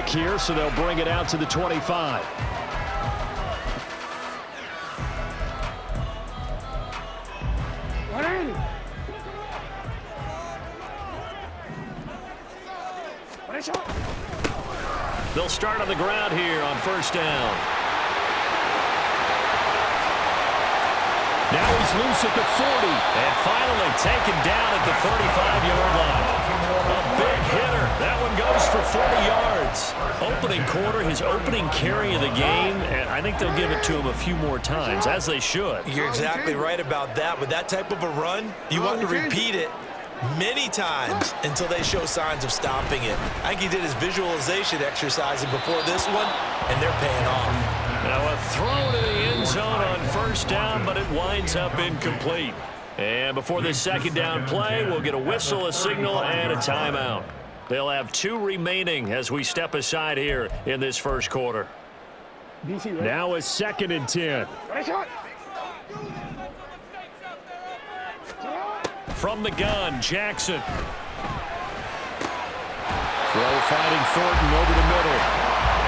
back here, so they'll bring it out to the 25. They'll start on the ground here on first down. Now he's loose at the 40. And finally taken down at the 35-yard line. A big hitter. That one goes for 40 yards. Opening quarter, his opening carry of the game, and I think they'll give it to him a few more times, as they should. You're exactly right about that. With that type of a run, you want to repeat it many times until they show signs of stopping it. I think he did his visualization exercises before this one, and they're paying off. Now a throw to the end zone on first down, but it winds up incomplete. And before this second down play, we'll get a whistle, a signal, and a timeout. They'll have 2 remaining as we step aside here in this first quarter. Now a 2nd and 10. From the gun, Jackson. Throw finding Thornton over the middle.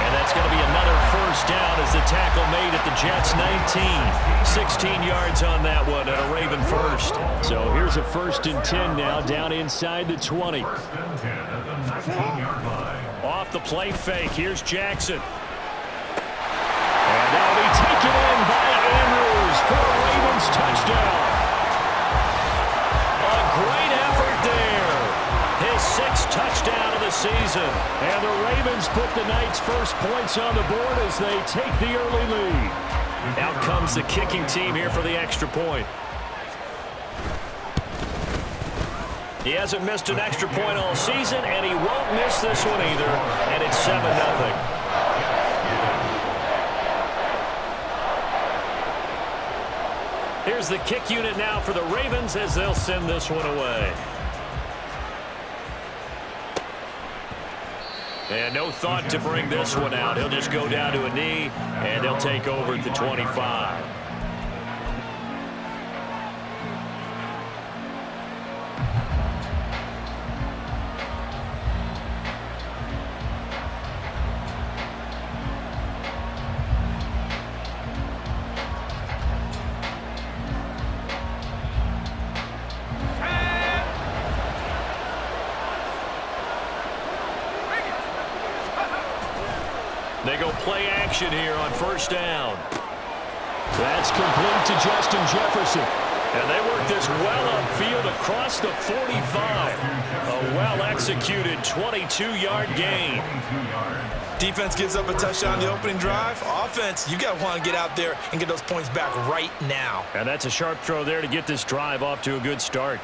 And that's going to be another first down as the tackle made at the Jets' 19. 16 yards on that one and a Raven first. So here's a 1st and 10 now down inside the 20. Off the play fake, here's Jackson. And that'll be taken in by Andrews for a Ravens touchdown. Great effort there. His 6th touchdown of the season. And the Ravens put the night's first points on the board as they take the early lead. Out comes the kicking team here for the extra point. He hasn't missed an extra point all season, and he won't miss this one either. And it's 7-0. Here's the kick unit now for the Ravens as they'll send this one away. And no thought to bring this one out. He'll just go down to a knee, and they'll take over at the 25. They go play action here on first down. That's complete to Justin Jefferson. And they work this well upfield across the 45. A well-executed 22-yard gain. Defense gives up a touchdown on the opening drive. Offense, you got to want to get out there and get those points back right now. And that's a sharp throw there to get this drive off to a good start.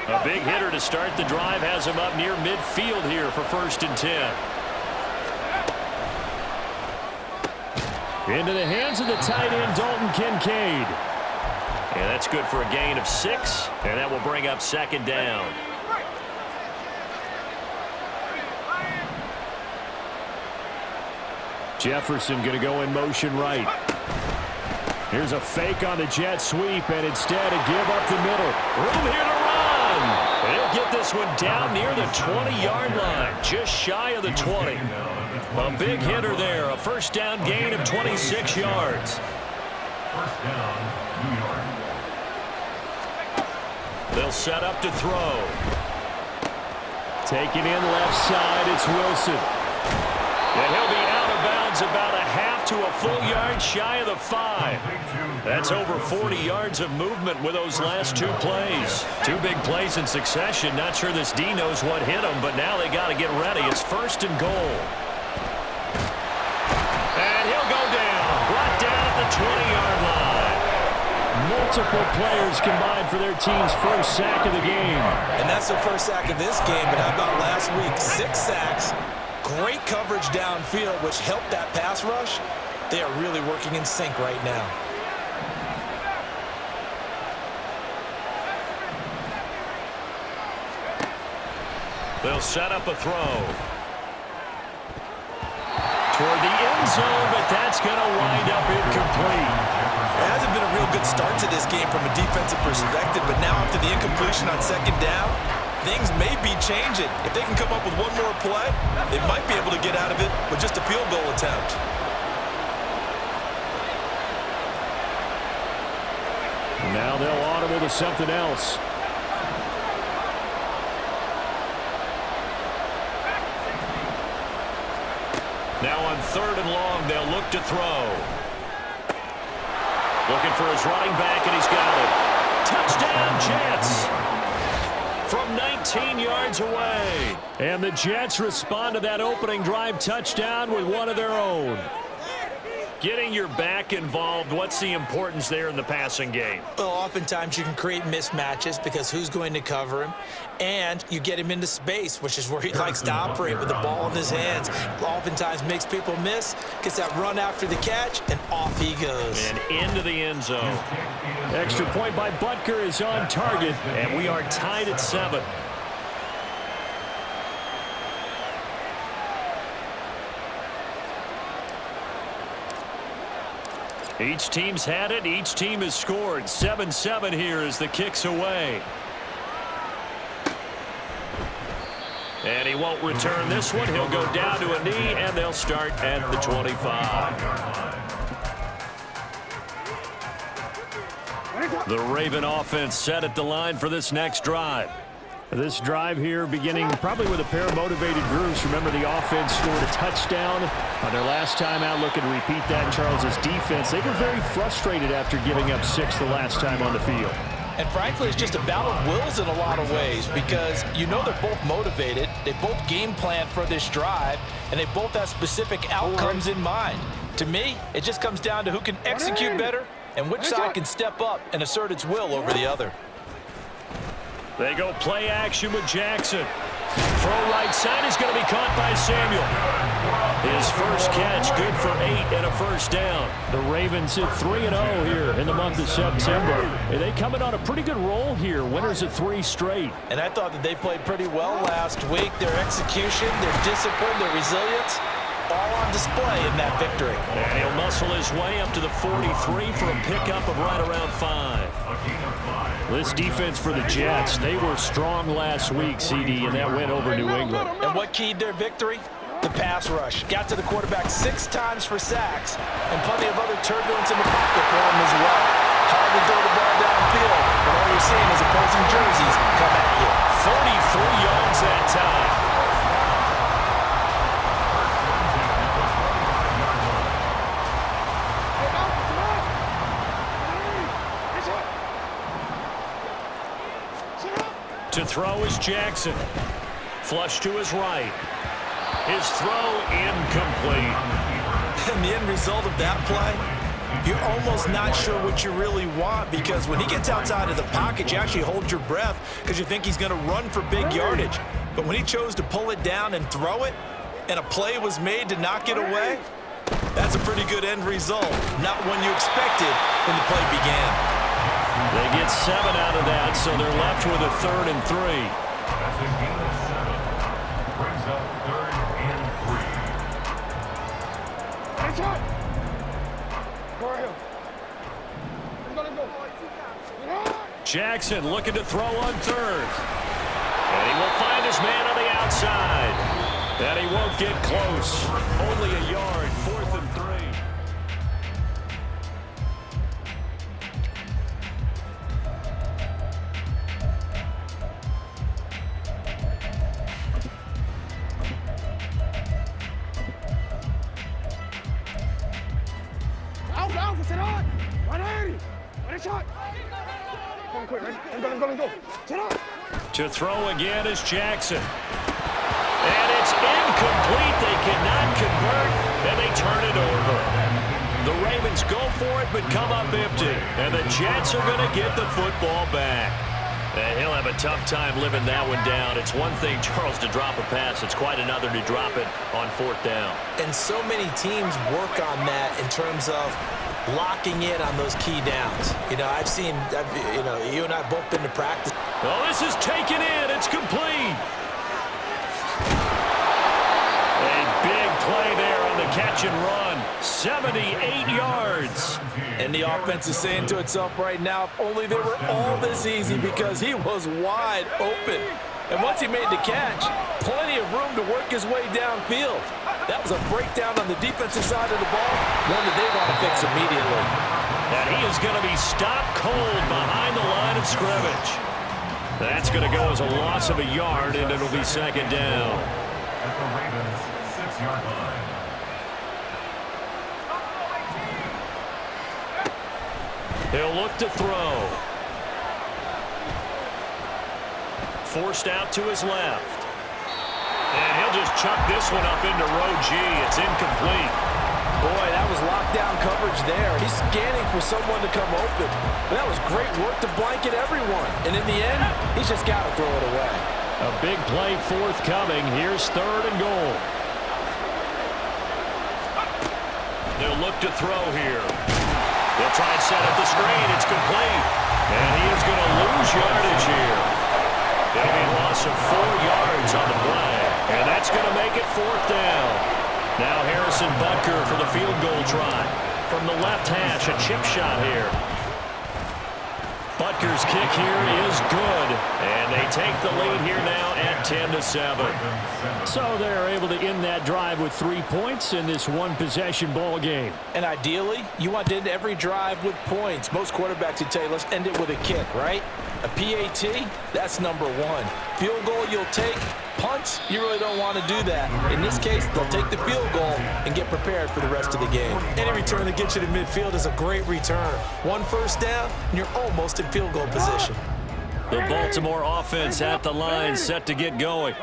A big hitter to start the drive has him up near midfield here for 1st and 10. Into the hands of the tight end, Dalton Kincaid. And that's good for a gain of 6, and that will bring up 2nd down. Jefferson going to go in motion right. Here's a fake on the jet sweep, and instead a give up the middle. Room here to run. He'll get this one down near the 20-yard line, just shy of the 20. A big hitter there, a first down gain of 26 yards. They'll set up to throw. Taken in left side, it's Wilson. And he'll be out of bounds about a half to a full yard shy of the 5. That's over 40 yards of movement with those last 2 plays. 2 big plays in succession. Not sure this D knows what hit him, but now they got to get ready. It's 1st and goal. And he'll go down. Brought down at the 20-yard line. Multiple players combined for their team's first sack of the game. And that's the first sack of this game, but how about last week? 6 sacks. Great coverage downfield, which helped that pass rush. They are really working in sync right now. They'll set up a throw. Toward the end zone, but that's going to wind up incomplete. It hasn't been a real good start to this game from a defensive perspective, but the incompletion on second down, things may be changing. If they can come up with one more play, they might be able to get out of it with just a field goal attempt. Now they'll audible to something else. Now on 3rd and long, they'll look to throw. Looking for his running back, and he's got it. Touchdown, Jets! From 19 yards away. And the Jets respond to that opening drive touchdown with one of their own. Getting your back involved, what's the importance there in the passing game? Well, oftentimes you can create mismatches because who's going to cover him? And you get him into space, which is where he likes to operate with the ball in his hands. Oftentimes makes people miss, gets that run after the catch, and off he goes. And into the end zone. Extra point by Butker is on target, and we are tied at 7. Each team's had it. Each team has scored. 7-7 here as the kick's away. And he won't return this one. He'll go down to a knee, and they'll start at the 25. The Raven offense set at the line for this next drive. This drive here beginning probably with a pair of motivated groups. Remember, the offense scored a touchdown on their last time out. Looking to repeat that in Charles's defense. They were very frustrated after giving up 6 the last time on the field. And frankly, it's just a battle of wills in a lot of ways because you know they're both motivated. They both game plan for this drive, and they both have specific outcomes in mind. To me, it just comes down to who can execute better and which side can step up and assert its will over the other. They go play action with Jackson. Throw right side is going to be caught by Samuel. His first catch, good for 8 and a first down. The Ravens hit 3-0 here in the month of September. And they coming on a pretty good roll here. Winners of 3 straight. And I thought that they played pretty well last week. Their execution, their discipline, their resilience, all on display in that victory. And he'll muscle his way up to the 43 for a pickup of right around 5. This defense for the Jets, they were strong last week, CD, and that went over New England. And what keyed their victory? The pass rush. Got to the quarterback 6 times for sacks, and plenty of other turbulence in the pocket for him as well. Hard to throw the ball downfield, but all you're seeing is opposing jerseys come at you. 43 yards that time. To throw is Jackson. Flush to his right. His throw incomplete. And the end result of that play, you're almost not sure what you really want because when he gets outside of the pocket, you actually hold your breath because you think he's going to run for big yardage. But when he chose to pull it down and throw it, and a play was made to knock it away, that's a pretty good end result. Not one you expected when the play began. They get 7 out of that, so they're left with a 3rd and 3. Jackson looking to throw on 3rd. And he will find his man on the outside. And he won't get close. Only a yard, 4th and 3. To throw again is Jackson. And it's incomplete. They cannot convert, and they turn it over. The Ravens go for it, but come up empty. And the Jets are going to get the football back. And he'll have a tough time living that one down. It's one thing, Charles, to drop a pass. It's quite another to drop it on 4th down. And so many teams work on that in terms of locking in on those key downs. You know, I've seen, you and I both been to practice. Well, this is taken in. It's complete. A big play there on the catch catch and run. 78 yards. And the offense is saying to itself right now, if only they were all this easy, because he was wide open. And once he made the catch, plenty of room to work his way downfield. That was a breakdown on the defensive side of the ball, one that they want to fix immediately. And he is going to be stopped cold behind the line of scrimmage. That's going to go as a loss of a yard, and it'll be second down. At the Ravens' 6-yard line. He'll look to throw. Forced out to his left. And he'll just chuck this one up into row G. It's incomplete. Boy, that was lockdown coverage there. He's scanning for someone to come open. But that was great work to blanket everyone. And in the end, he's just got to throw it away. A big play forthcoming. Here's third and goal. They'll look to throw here. They'll try and set up the screen. It's complete. And he is going to lose yardage here. It'll be a loss of 4 yards on the play. And that's going to make it fourth down. Now Harrison Butker for the field goal try. From the left hash, a chip shot here. Butker's kick here is good. And they take the lead here now at 10-7. So they're able to end that drive with 3 points in this one-possession ball game. And ideally, you want to end every drive with points. Most quarterbacks would tell you, let's end it with a kick, right? A PAT, that's number 1. Field goal you'll take. Punts, you really don't want to do that. In this case, they'll take the field goal and get prepared for the rest of the game. Any return that gets you to midfield is a great return. 1 first down, and you're almost in field goal position. The Baltimore offense at the line, set to get going.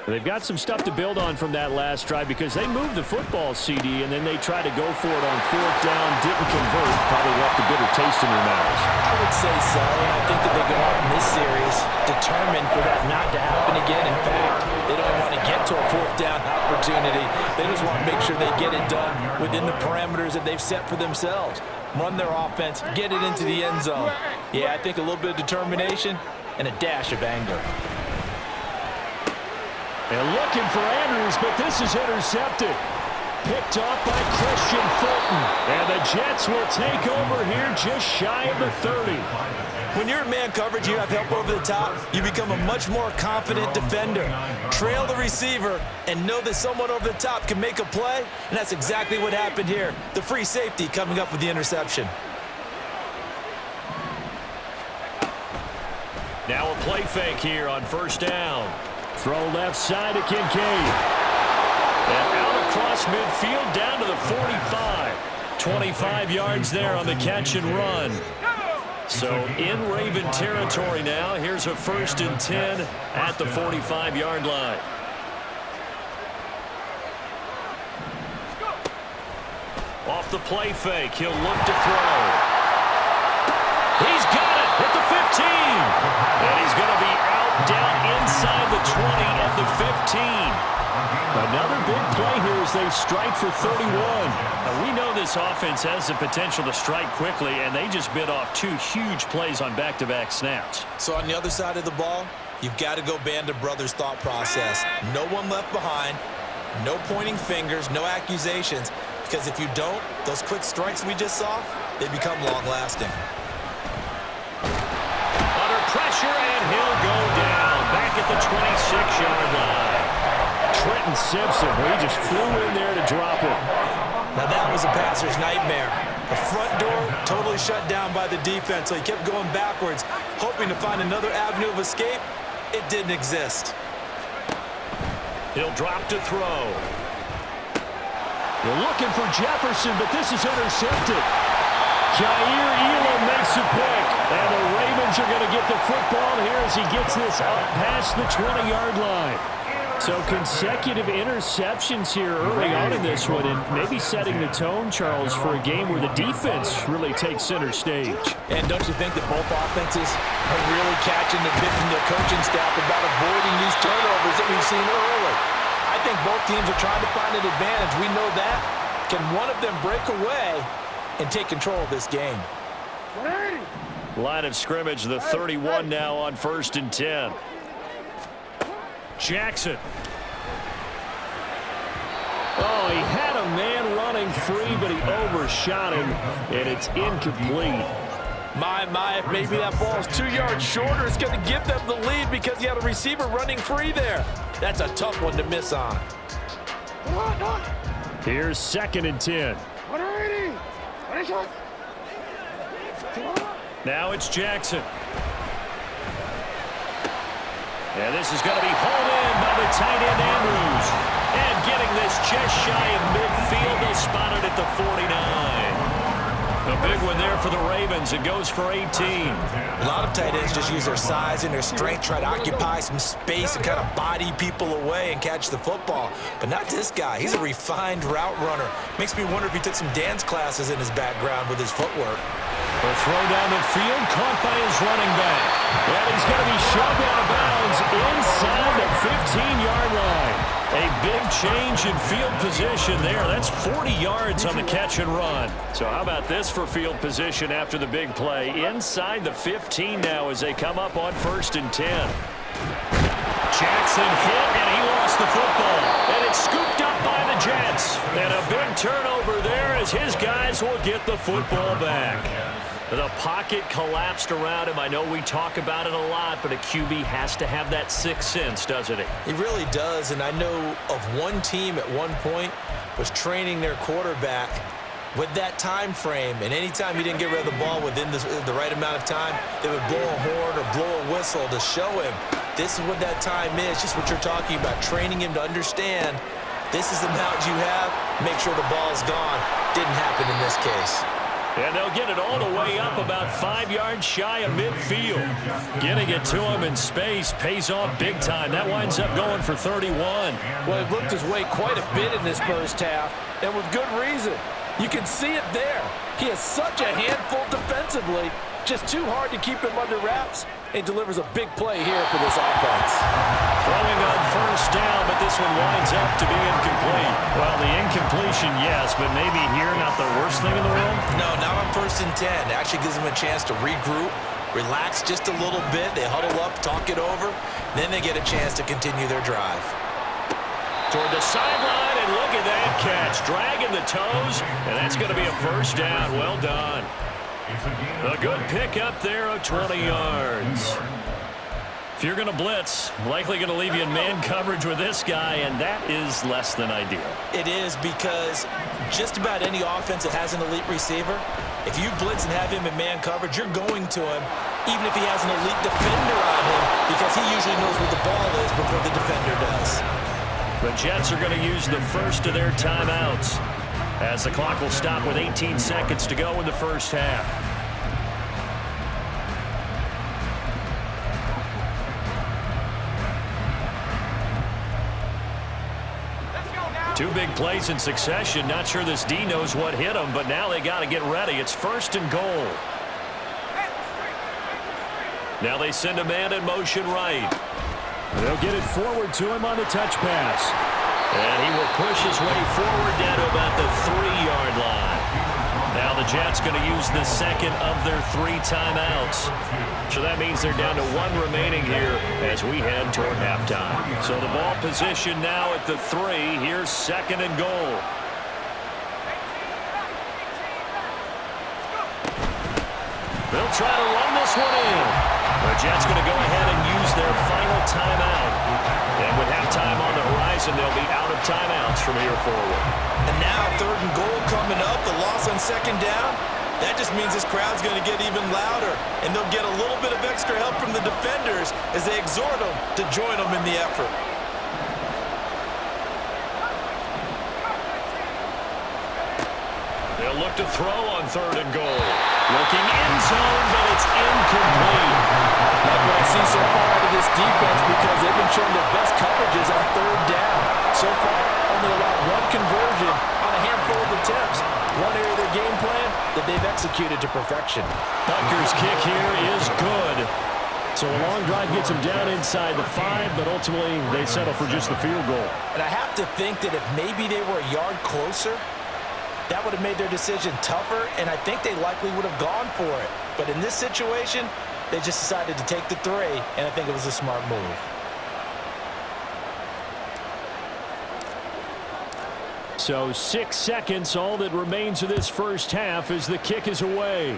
They've got some stuff to build on from that last drive because they moved the football, CD, and then they tried to go for it on fourth down, didn't convert, probably left a bitter taste in their mouths. I would say so, and I think that they go out in this series determined for that not to happen again. In fact, they don't want to get to a fourth down opportunity. They just want to make sure they get it done within the parameters that they've set for themselves. Run their offense, get it into the end zone. Yeah, I think a little bit of determination and a dash of anger. And looking for Andrews, but this is intercepted. Picked off by Christian Fulton. And the Jets will take over here just shy of the 30. When you're in man coverage, you have help over the top, you become a much more confident defender. Trail the receiver and know that someone over the top can make a play, and that's exactly what happened here. The free safety coming up with the interception. Now a play fake here on first down. Throw left side to Kincaid. And out across midfield down to the 45. 25 yards there on the catch and run. So in Raven territory now. Here's a 1st and 10 at the 45-yard line. Off the play fake, he'll look to throw. He's got it at the 15. And he's going to be out down inside the 20 at the 15. Another big play here as they strike for 31. Now, we know this offense has the potential to strike quickly, and they just bit off 2 huge plays on back-to-back snaps. So on the other side of the ball, you've got to go band of brothers thought process. No one left behind, no pointing fingers, no accusations, because if you don't, those quick strikes we just saw, they become long-lasting. Under pressure, and he'll go down back at the 26-yard line. Trenton Simpson, he just flew in there to drop it. Now that was a passer's nightmare. The front door totally shut down by the defense, so he kept going backwards, hoping to find another avenue of escape. It didn't exist. He'll drop to throw. They're looking for Jefferson, but this is intercepted. Jair Elam makes a pick, and the Ravens are going to get the football here as he gets this up past the 20-yard line. So consecutive interceptions here early on in this one, and maybe setting the tone, Charles, for a game where the defense really takes center stage. And don't you think that both offenses are really catching the bit from their coaching staff about avoiding these turnovers that we've seen early? I think both teams are trying to find an advantage. We know that. Can one of them break away and take control of this game? Line of scrimmage, the 31 now on 1st and 10. Jackson. Oh, he had a man running free, but he overshot him, and it's incomplete. My, if maybe that ball is 2 yards shorter, it's going to give them the lead because you have a receiver running free there. That's a tough one to miss on. Here's 2nd and 10. Now it's Jackson. And this is going to be hauled in by the tight end Andrews. And getting this just shy of midfield, they'll spot it at the 49. A big one there for the Ravens. It goes for 18. A lot of tight ends just use their size and their strength, try to occupy some space and kind of body people away and catch the football. But not this guy. He's a refined route runner. Makes me wonder if he took some dance classes in his background with his footwork. A throw down the field, caught by his running back. And he's going to be shoved out of bounds inside the 15-yard line. A big change in field position there. That's 40 yards on the catch and run. So how about this for field position after the big play? Inside the 15 now as they come up on 1st and 10. Jackson hit, and he lost the football. And it's scooped up by the Jets. And a big turnover there as his guys will get the football back. The pocket collapsed around him. I know we talk about it a lot, but a QB has to have that sixth sense, doesn't he? He really does, and I know of one team at one point was training their quarterback with that time frame, and anytime he didn't get rid of the ball within the right amount of time, they would blow a horn or blow a whistle to show him this is what that time is, just what you're talking about, training him to understand this is the amount you have, make sure the ball's gone. Didn't happen in this case. And they'll get it all the way up about 5 yards shy of midfield. Getting it to him in space pays off big time. That winds up going for 31. Well, he looked his way quite a bit in this first half, and with good reason. You can see it there. He has such a handful defensively. Just too hard to keep him under wraps. He delivers a big play here for this offense. Throwing on 1st down, but this one winds up to be incomplete. Well, the incompletion, yes, but maybe here not the worst thing in the world? No, not on 1st and 10. It actually gives them a chance to regroup, relax just a little bit. They huddle up, talk it over. Then they get a chance to continue their drive. Toward the sideline, and look at that catch. Dragging the toes, and that's going to be a 1st down. Well done. A good pick up there of 20 yards. If you're going to blitz, likely going to leave you in man coverage with this guy, and that is less than ideal. It is, because just about any offense that has an elite receiver, if you blitz and have him in man coverage, you're going to him, even if he has an elite defender on him, because he usually knows where the ball is before the defender does. The Jets are going to use the first of their timeouts, as the clock will stop with 18 seconds to go in the first half. Two big plays in succession. Not sure this D knows what hit him, but now they got to get ready. It's 1st and goal. Now they send a man in motion right. They'll get it forward to him on the touch pass. And he will push his way forward down to about the 3-yard line. Now the Jets going to use the second of their 3 timeouts. So that means they're down to 1 remaining here as we head toward halftime. So the ball position now at the 3. Here's 2nd and goal. They'll try to run this one in. The Jets going to go ahead and use their final timeout. And with halftime on the horizon, they'll be out of timeouts from here forward. And now 3rd and goal coming up. The loss on 2nd down. That just means this crowd's going to get even louder. And they'll get a little bit of extra help from the defenders as they exhort them to join them in the effort. They'll look to throw on 3rd and goal. Looking end zone, but it's incomplete. Like what I see so far out of this defense, because they've been showing their best coverages on 3rd down. So far, only allowed 1 conversion on a handful of attempts. One area of their game plan that they've executed to perfection. Tucker's kick here is good. So a long drive gets them down inside the 5, but ultimately they settle for just the field goal. And I have to think that if maybe they were a yard closer, that would have made their decision tougher, and I think they likely would have gone for it. But in this situation, they just decided to take the 3, and I think it was a smart move. So 6 seconds, all that remains of this first half as the kick is away.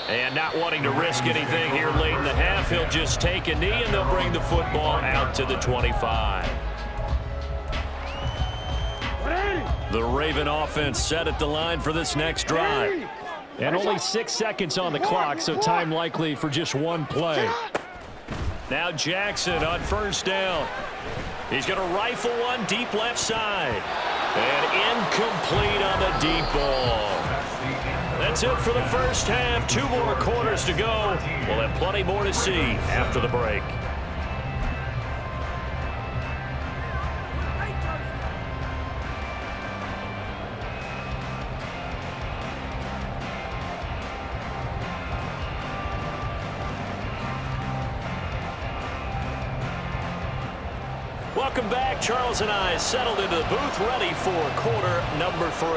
And not wanting to risk anything here late in the half, he'll just take a knee and they'll bring the football out to the 25. The Raven offense set at the line for this next drive. And only 6 seconds on the clock, so time likely for just one play. Now Jackson on first down. He's going to rifle one deep left side. And incomplete on the deep ball. That's it for the first half. 2 more quarters to go. We'll have plenty more to see after the break. Welcome back. Charles and I settled into the booth, ready for quarter number 3.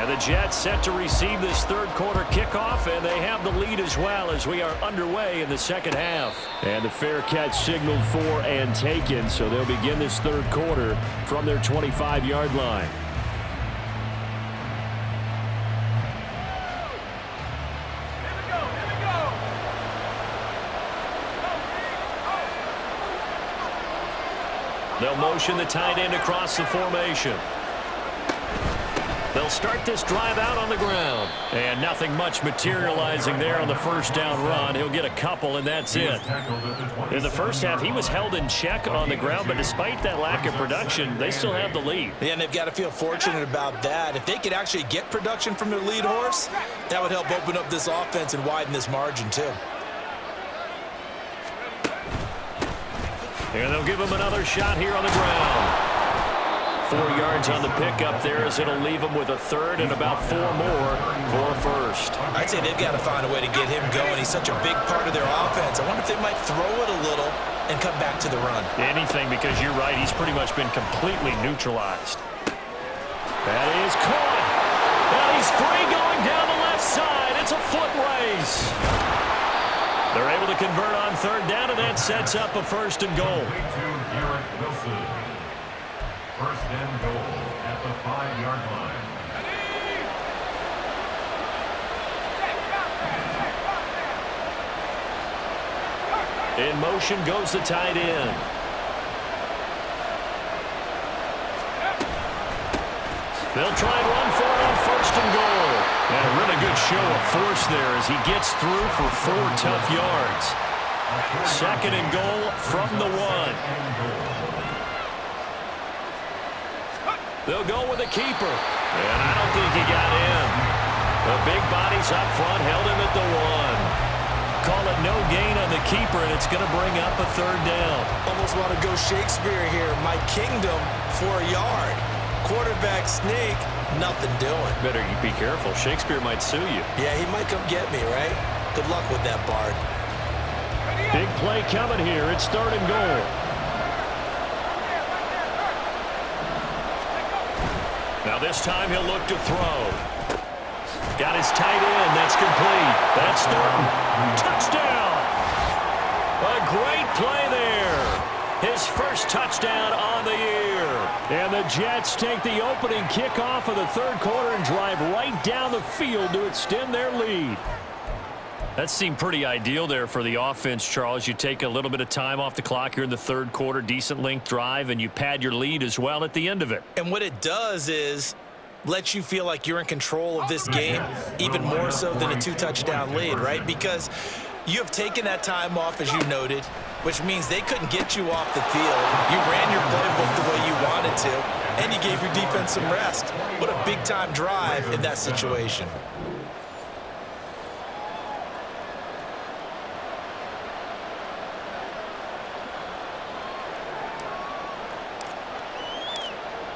And the Jets set to receive this third quarter kickoff, and they have the lead as well as we are underway in the second half. And the fair catch signaled for and taken, so they'll begin this third quarter from their 25-yard line. They'll motion the tight end across the formation. They'll start this drive out on the ground. And nothing much materializing there on the first down run. He'll get a couple, and that's it. In the first half, he was held in check on the ground, but despite that lack of production, they still have the lead. Yeah, and they've got to feel fortunate about that. If they could actually get production from their lead horse, that would help open up this offense and widen this margin, too. And they'll give him another shot here on the ground. 4 yards on the pickup there as it'll leave him with a third and about 4 more for a first. I'd say they've got to find a way to get him going. He's such a big part of their offense. I wonder if they might throw it a little and come back to the run. Anything, because you're right, he's pretty much been completely neutralized. That is caught. And he's free going down the left side. It's a foot race. They're able to convert on third down, and that sets up a first and goal. First and goal at the 5-yard line. In motion goes the tight end. They'll try and run for it on first and goal. And a really good show of force there as he gets through for 4 tough yards. Second and goal from the 1. They'll go with a keeper. And I don't think he got in. The big bodies up front held him at the 1. Call it no gain on the keeper, and it's going to bring up a third down. Almost want to go Shakespeare here. My kingdom for a yard. Quarterback sneak, nothing doing. Better be careful. Shakespeare might sue you. Yeah, he might come get me, right? Good luck with that, Bard. Big play coming here. It's third and goal. Now this time he'll look to throw. Got his tight end. That's complete. That's Thornton. Touchdown. A great play there. His first touchdown on the year. And the Jets take the opening kickoff of the third quarter and drive right down the field to extend their lead. That seemed pretty ideal there for the offense, Charles. You take a little bit of time off the clock here in the third quarter, decent length drive, and you pad your lead as well at the end of it. And what it does is let you feel like you're in control of this game, even more so than a 2-touchdown lead, right? Because you have taken that time off, as you noted, which means they couldn't get you off the field. You ran your playbook the way you wanted to, and you gave your defense some rest. What a big-time drive in that situation.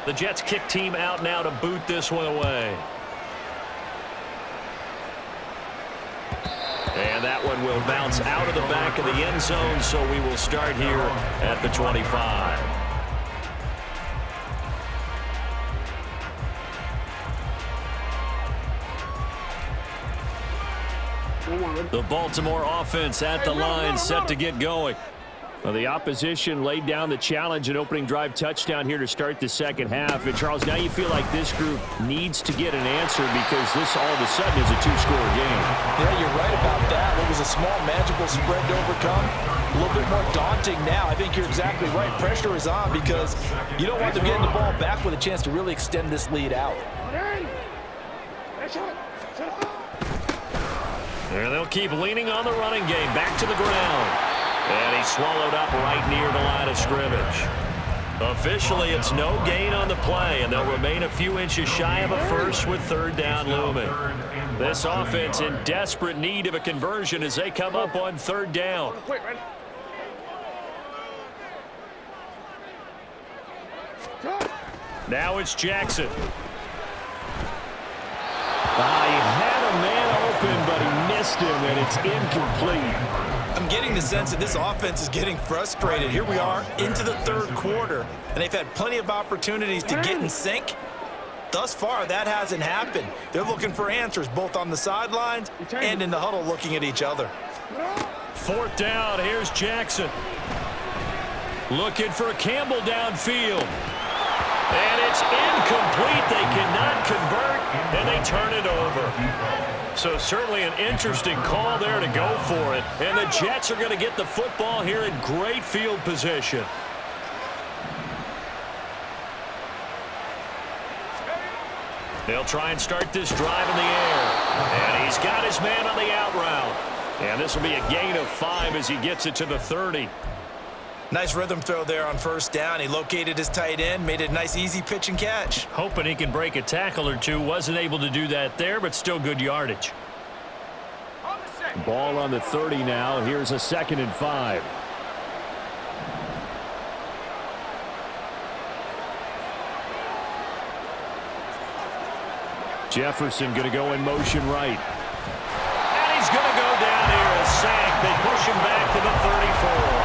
The Jets kick team out now to boot this one away. And that one will bounce out of the back of the end zone, so we will start here at the 25. The Baltimore offense at the line, set to get going. Well, the opposition laid down the challenge, an opening drive touchdown here to start the second half. And, Charles, now you feel like this group needs to get an answer because this all of a sudden is a two-score game. Yeah, you're right about that. What was a small, manageable spread to overcome, a little bit more daunting now. I think you're exactly right. Pressure is on because you don't want them getting the ball back with a chance to really extend this lead out. And they'll keep leaning on the running game. Back to the ground. And he's swallowed up right near the line of scrimmage. Officially, it's no gain on the play, and they'll remain a few inches shy of a first with third down looming. This offense in desperate need of a conversion as they come up on third down. Now it's Jackson. He had a man open, but he missed him, and it's incomplete. I'm getting the sense that this offense is getting frustrated. Here we are into the third quarter, and they've had plenty of opportunities to get in sync. Thus far, that hasn't happened. They're looking for answers both on the sidelines and in the huddle looking at each other. Fourth down, here's Jackson. Looking for Campbell downfield. And it's incomplete. They cannot convert, and they turn it over. So certainly an interesting call there to go for it. And the Jets are going to get the football here in great field position. They'll try and start this drive in the air. And he's got his man on the out route. And this will be a gain of 5 as he gets it to the 30. Nice rhythm throw there on first down. He located his tight end, made it a nice, easy pitch and catch. Hoping he can break a tackle or two. Wasn't able to do that there, but still good yardage. Ball on the 30 now. Here's a 2nd and 5. Jefferson going to go in motion right. And he's going to go down here. A sack. They push him back to the 34.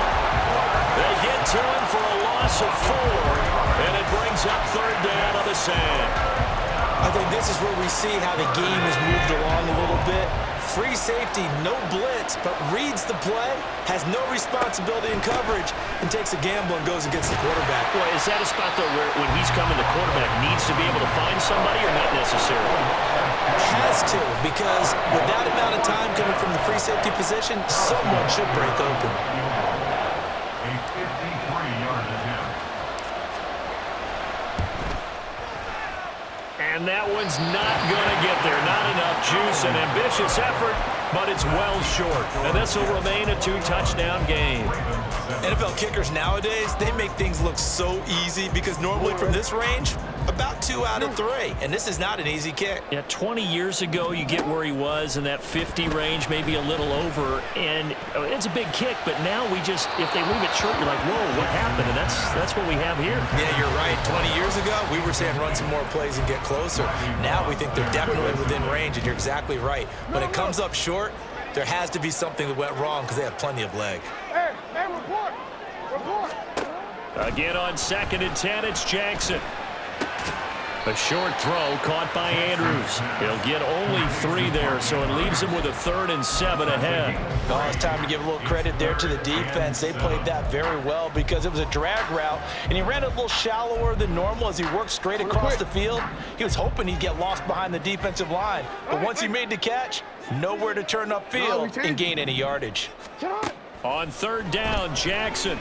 They get to him for a loss of 4, and it brings up third down on the sack. I think this is where we see how the game has moved along a little bit. Free safety, no blitz, but reads the play, has no responsibility in coverage, and takes a gamble and goes against the quarterback. Boy, is that a spot, though, where when he's coming, the quarterback needs to be able to find somebody or not necessarily? Has to, because with that amount of time coming from the free safety position, someone should break open. A 53-yard attempt. And that one's not going to get there. Not enough juice. An ambitious effort, but it's well short. And this will remain a 2-touchdown game. NFL kickers nowadays, they make things look so easy because normally from this range, about 2 out of 3. And this is not an easy kick. Yeah, 20 years ago, you get where he was in that 50 range, maybe a little over. And it's a big kick, but now we just, if they leave it short, you're like, whoa, what happened? And that's what we have here. Yeah, you're right. 20 years ago, we were saying run some more plays and get closer. Now we think they're definitely within range, and you're exactly right. When it comes up short, there has to be something that went wrong because they have plenty of leg. Hey, report. Again on 2nd and 10, it's Jackson. A short throw caught by Andrews. He'll get only 3 there, so it leaves him with a 3rd and 7 ahead. Oh, it's time to give a little credit there to the defense. They played that very well because it was a drag route, and he ran a little shallower than normal as he worked straight across the field. He was hoping he'd get lost behind the defensive line, but once he made the catch, nowhere to turn upfield and gain any yardage. On 3rd down, Jackson.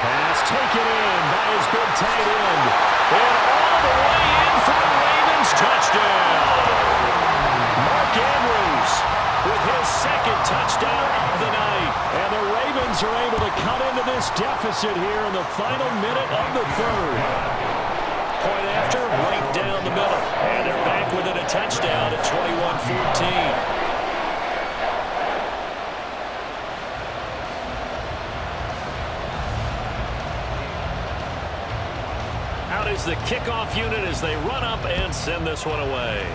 Pass taken in by his big tight end. And all the way in for the Ravens touchdown. Mark Andrews with his 2nd touchdown of the night. And the Ravens are able to cut into this deficit here in the final minute of the 3rd. Point after, right down the middle. And they're back within a touchdown at 21-14. Out is the kickoff unit as they run up and send this one away.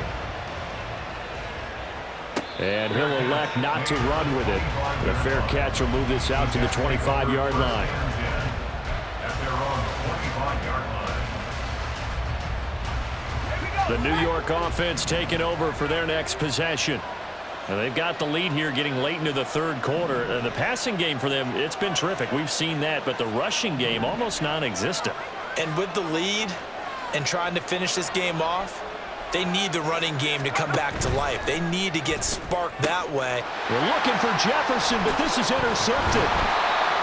And he'll elect not to run with it. The fair catch will move this out to the 25-yard line. At their own 25-yard line. The New York offense taking over for their next possession. And they've got the lead here getting late into the third quarter. The passing game for them, it's been terrific. We've seen that, but the rushing game almost non-existent. And with the lead and trying to finish this game off, they need the running game to come back to life. They need to get sparked that way. They're looking for Jefferson, but this is intercepted.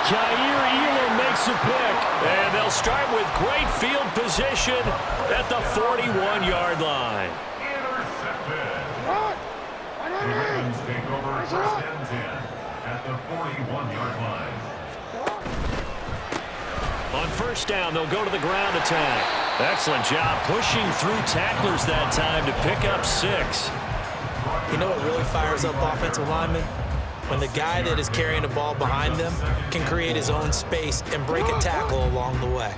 Jair Elam makes a pick, and they'll start with great field position at the 41-yard line. Intercepted. The Ravens take over first and 10 at the 41-yard line. On first down, they'll go to the ground attack. Excellent job pushing through tacklers that time to pick up 6. You know what really fires up offensive linemen? When the guy that is carrying the ball behind them can create his own space and break a tackle along the way.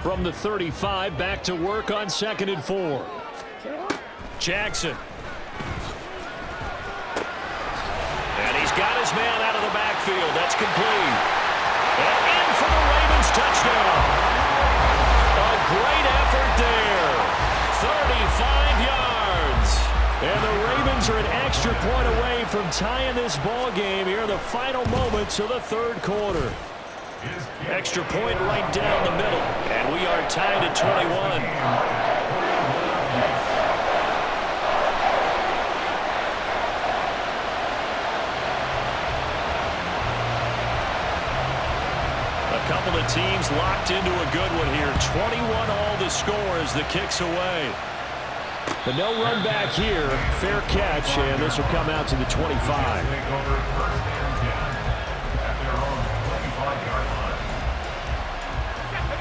From the 35, back to work on 2nd and 4. Jackson. And he's got his man out of the backfield. That's complete. And in for the Ravens touchdown. A great effort there. 35 yards. And the Ravens are an extra point away from tying this ball game here in the final moments of the third quarter. Extra point right down the middle. And we are tied at 21. A couple of teams locked into a good one here. 21 all the score as the kick's away. But no run back here. Fair catch, and this will come out to the 25.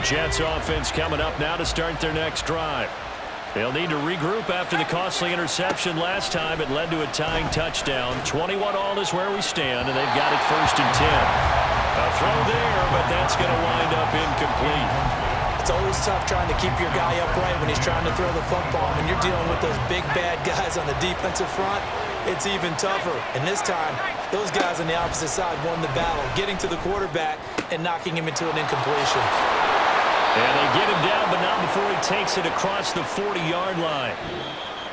Jets offense coming up now to start their next drive. They'll need to regroup after the costly interception last time. It led to a tying touchdown. 21 all is where we stand, and they've got it first and 10. A throw there, but that's going to wind up incomplete. It's always tough trying to keep your guy upright when he's trying to throw the football. When you're dealing with those big, bad guys on the defensive front, it's even tougher. And this time, those guys on the opposite side won the battle, getting to the quarterback and knocking him into an incompletion. And they get him down, but not before he takes it across the 40-yard line.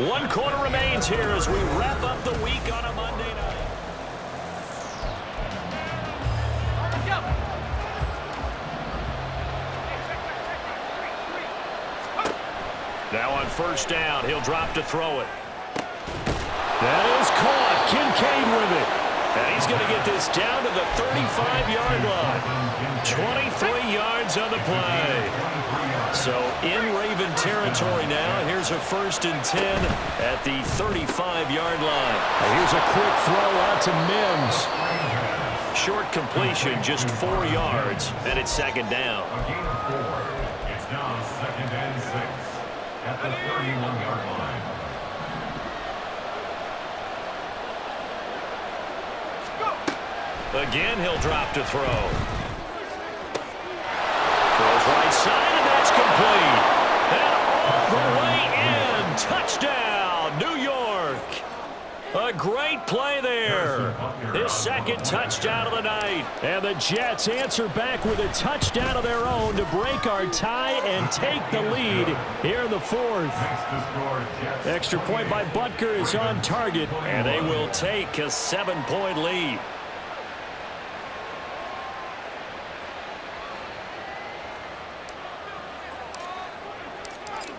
1 quarter remains here as we wrap up the week on a Monday night. Now on first down, he'll drop to throw it. That is caught. Kincaid with it. And he's going to get this down to the 35-yard line. 23 yards on the play. So in Raven territory now. Here's a first and 10 at the 35-yard line. And here's a quick throw out to Mims. Short completion, just 4 yards, and it's second down. A gain of 4. It's now 2nd and 6 at the 31-yard line. Again, he'll drop to throw. Throws right side, and that's complete. And all the way in. Touchdown, New York. A great play there. His second touchdown of the night. And the Jets answer back with a touchdown of their own to break our tie and take the lead here in the fourth. Extra point by Butker is on target, and they will take a 7-point lead.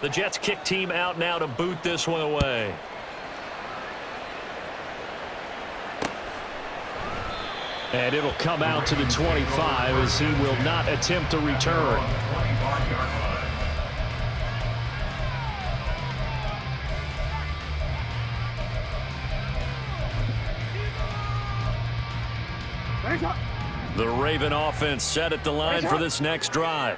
The Jets kick team out now to boot this one away. And it'll come out to the 25 as he will not attempt to return. The Raven offense set at the line for this next drive.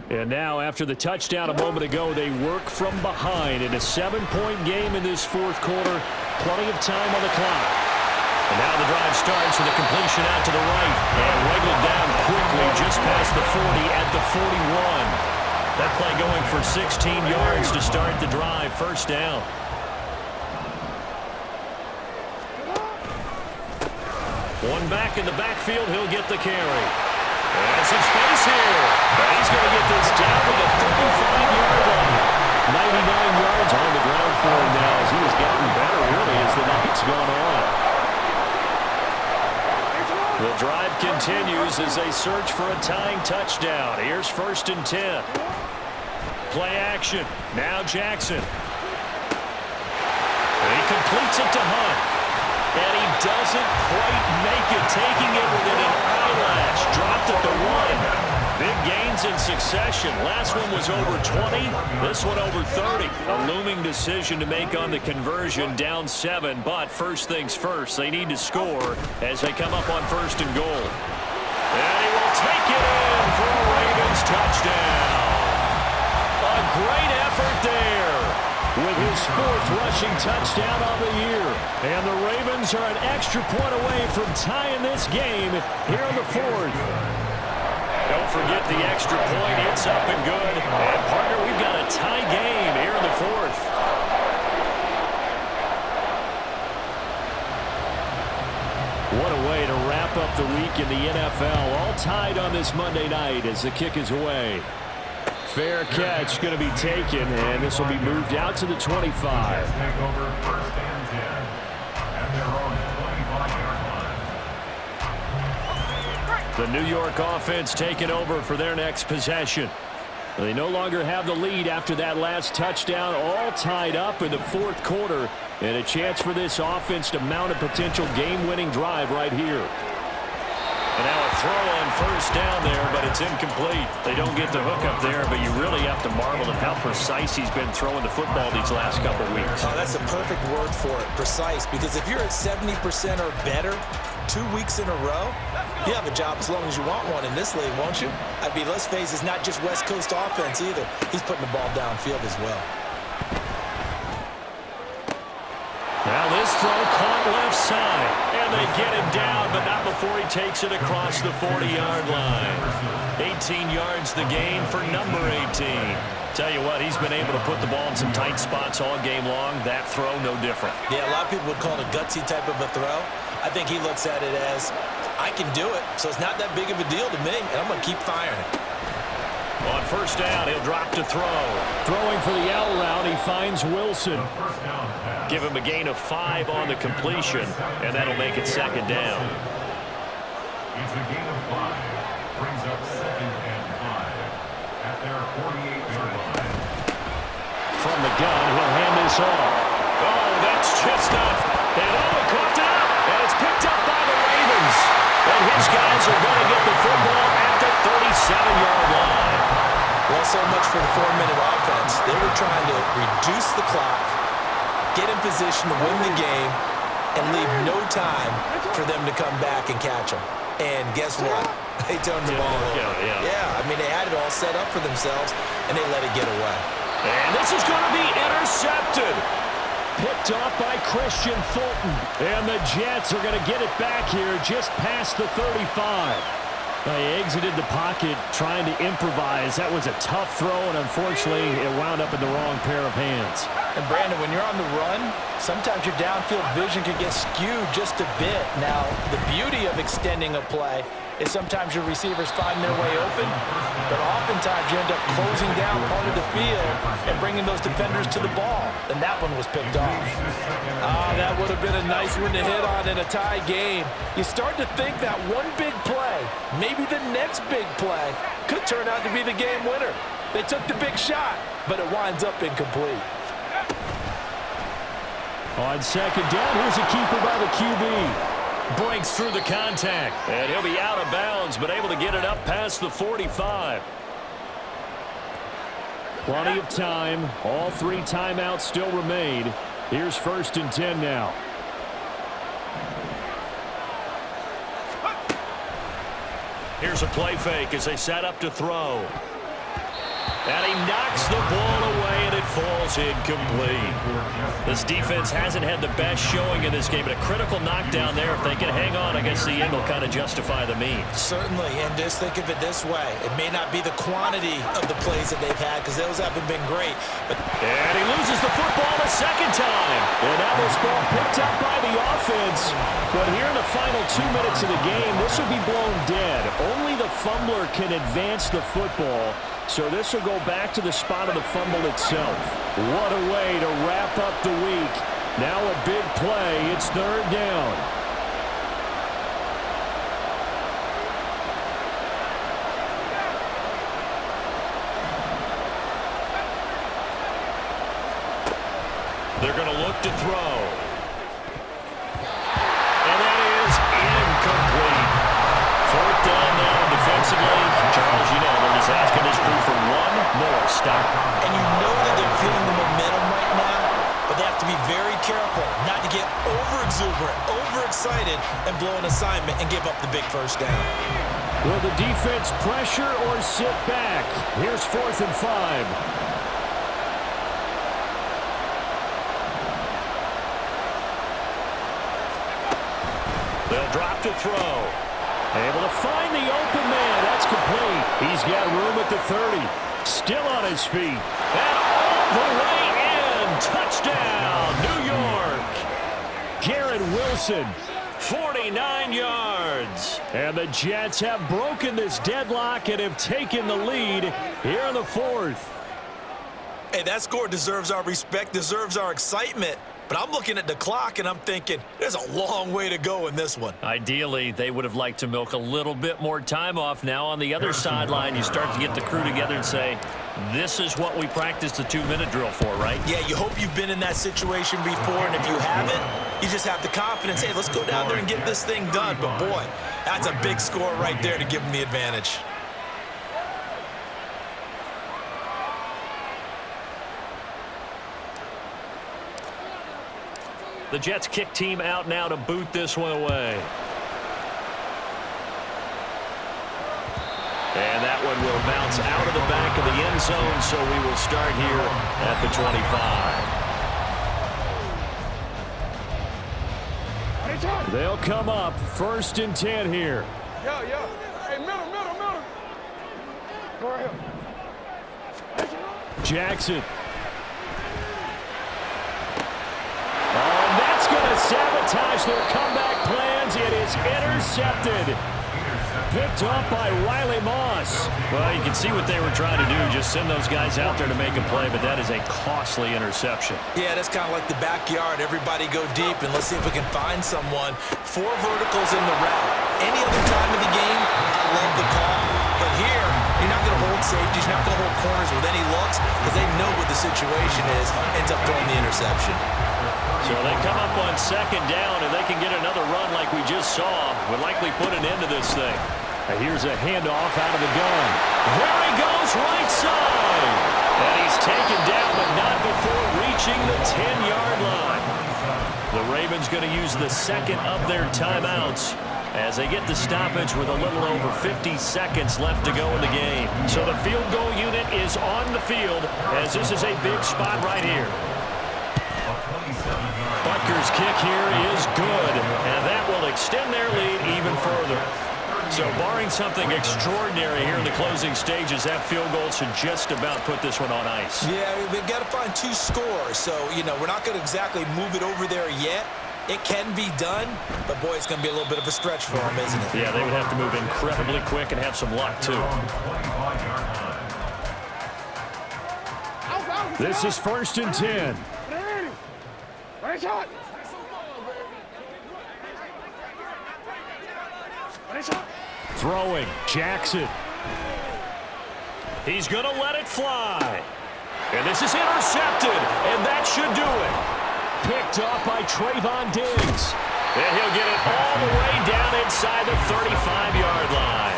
And now, after the touchdown a moment ago, they work from behind in a 7-point game in this fourth quarter. Plenty of time on the clock. And now the drive starts with a completion out to the right. And wiggled down quickly just past the 40 at the 41. That play going for 16 yards to start the drive. First down. One back in the backfield. He'll get the carry. And some space here. But he's going to get this down to the 35-yard line. yards on the ground for him now as he has gotten better, really, as the night's gone on. The drive continues as they search for a tying touchdown. Here's 1st and 10. Play action. Now Jackson. And he completes it to Hunt. And he doesn't quite make it, taking it within an eyelash. Dropped at the 1. Big gains in succession. Last one was over 20. This one over 30. A looming decision to make on the conversion, down 7. But first things first, they need to score as they come up on 1st and goal. And he will take it in for a Ravens touchdown. A great effort there with his 4th rushing touchdown on the year. And the Ravens are an extra point away from tying this game here in the 4th. Don't forget the extra point. It's up and good. And, partner, we've got a tie game here in the 4th. What a way to wrap up the week in the NFL. All tied on this Monday night as the kick is away. Fair catch going to be taken, and this will be moved out to the 25. Take over 1st and 10 at their own 25-yard line. The New York offense taking over for their next possession. They no longer have the lead after that last touchdown, all tied up in the 4th quarter, and a chance for this offense to mount a potential game-winning drive right here. And now a throw on 1st down there, but it's incomplete. They don't get the hook up there, but you really have to marvel at how precise he's been throwing the football these last couple of weeks. Oh, that's a perfect word for it, precise, because if you're at 70% or better 2 weeks in a row, you have a job as long as you want one in this league, won't you? I mean, let's face it, it's not just West Coast offense either. He's putting the ball downfield as well. Now this throw caught left side, and they get him down, but not before he takes it across the 40-yard line. 18 yards the gain for number 18. Tell you what, he's been able to put the ball in some tight spots all game long. That throw, no different. Yeah, a lot of people would call it a gutsy type of a throw. I think he looks at it as, I can do it, so it's not that big of a deal to me, and I'm going to keep firing. On 1st down, he'll drop to throw. Throwing for the L route, he finds Wilson. Give him a gain of 5 on the completion, and that'll make it 2nd down. It's a gain of 5. Brings up 2nd and 5 at their 48-yard line. From the gun, he'll hand this off. Oh, that's just up. And he caught it up, and it's picked up by the Ravens. And his guys are going to get the football at the 37-yard line. Well, so much for the 4-minute offense. They were trying to reduce the clock, get in position to win the game, and leave no time for them to come back and catch them. And guess what? They turned the ball over. Yeah, I mean, they had it all set up for themselves, and they let it get away. And this is going to be intercepted. Picked off by Christian Fulton. And the Jets are going to get it back here just past the 35. They exited the pocket trying to improvise. That was a tough throw, and unfortunately, it wound up in the wrong pair of hands. And, Brandon, when you're on the run, sometimes your downfield vision can get skewed just a bit. Now, the beauty of extending a play is sometimes your receivers find their way open, but oftentimes you end up closing down part of the field and bringing those defenders to the ball, and that one was picked off. That would have been a nice one to hit on in a tie game. You start to think that one big play, maybe the next big play, could turn out to be the game winner. They took the big shot, but it winds up incomplete. On 2nd down, here's a keeper by the QB. Breaks through the contact, and he'll be out of bounds, but able to get it up past the 45. Plenty of time. All 3 timeouts still remain. Here's 1st and 10 now. Here's a play fake as they set up to throw. And he knocks the ball away, and it falls incomplete. This defense hasn't had the best showing in this game, but a critical knockdown there. If they can hang on, I guess the end will kind of justify the means. Certainly, and just think of it this way. It may not be the quantity of the plays that they've had, because those haven't been great. And he loses the football a 2nd time. And now this ball picked up by the offense. But here in the final 2 minutes of the game, this will be blown dead. Only the fumbler can advance the football. So this will go back to the spot of the fumble itself. What a way to wrap up the week. Now a big play. It's third down. They're going to look to throw. And that is incomplete. Fourth down now defensively. Charles, you know, they're just asking this crew for one more stop. And you know that they're feeling the momentum right now, but they have to be very careful not to get over-exuberant, over-excited, and blow an assignment and give up the big first down. Will the defense pressure or sit back? Here's 4th and 5. They'll drop to throw. Able to find the open man. That's complete. He's got room at the 30. Still on his feet. And all the way in. Touchdown, New York. Garrett Wilson, 49 yards. And the Jets have broken this deadlock and have taken the lead here in the 4th. Hey, that score deserves our respect, deserves our excitement. But I'm looking at the clock, and I'm thinking, there's a long way to go in this one. Ideally, they would have liked to milk a little bit more time off. Now on the other sideline, you start to get the crew together and say, this is what we practiced the 2-minute drill for, right? Yeah, you hope you've been in that situation before, and if you haven't, you just have the confidence, hey, let's go down there and get this thing done. But, boy, that's a big score right there to give them the advantage. The Jets kick team out now to boot this one away. And that one will bounce out of the back of the end zone, so we will start here at the 25. They'll come up 1st and 10 here. Yeah. Hey, middle. Go right here. Jackson. And that's going to sabotage their comeback plans. It is intercepted. Picked up by Riley Moss. Well, you can see what they were trying to do. Just send those guys out there to make a play, but that is a costly interception. Yeah, that's kind of like the backyard. Everybody go deep, and let's see if we can find someone. 4 verticals in the route. Any other time of the game, I love the call. But here, you're not going to hold safeties. You're not going to hold corners with any looks because they know what the situation is. Ends up throwing the interception. So they come up on 2nd down, and they can get another run like we just saw. Would likely put an end to this thing. And here's a handoff out of the gun. There he goes, right side. And he's taken down, but not before reaching the 10-yard line. The Ravens going to use the 2nd of their timeouts as they get the stoppage with a little over 50 seconds left to go in the game. So the field goal unit is on the field as this is a big spot right here. Butker's kick here is good, and that will extend their lead even further. So barring something extraordinary here in the closing stages, that field goal should just about put this one on ice. Yeah, we've got to find 2 scores. So, you know, we're not going to exactly move it over there yet. It can be done, but, boy, it's going to be a little bit of a stretch for them, isn't it? Yeah, they would have to move incredibly quick and have some luck, too. This is 1st and 10. Throwing, Jackson. He's going to let it fly. And this is intercepted, and that should do it. Picked up by Trayvon Diggs. And he'll get it all the way down inside the 35-yard line.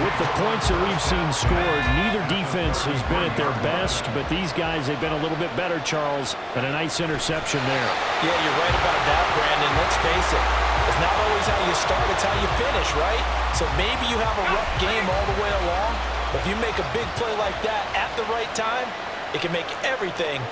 With the points that we've seen scored, neither defense has been at their best, but these guys have been a little bit better, Charles, and a nice interception there. Yeah, you're right about that, Brandon. Let's face it. It's not always how you start, it's how you finish, right? So maybe you have a rough game all the way along, but if you make a big play like that at the right time, it can make everything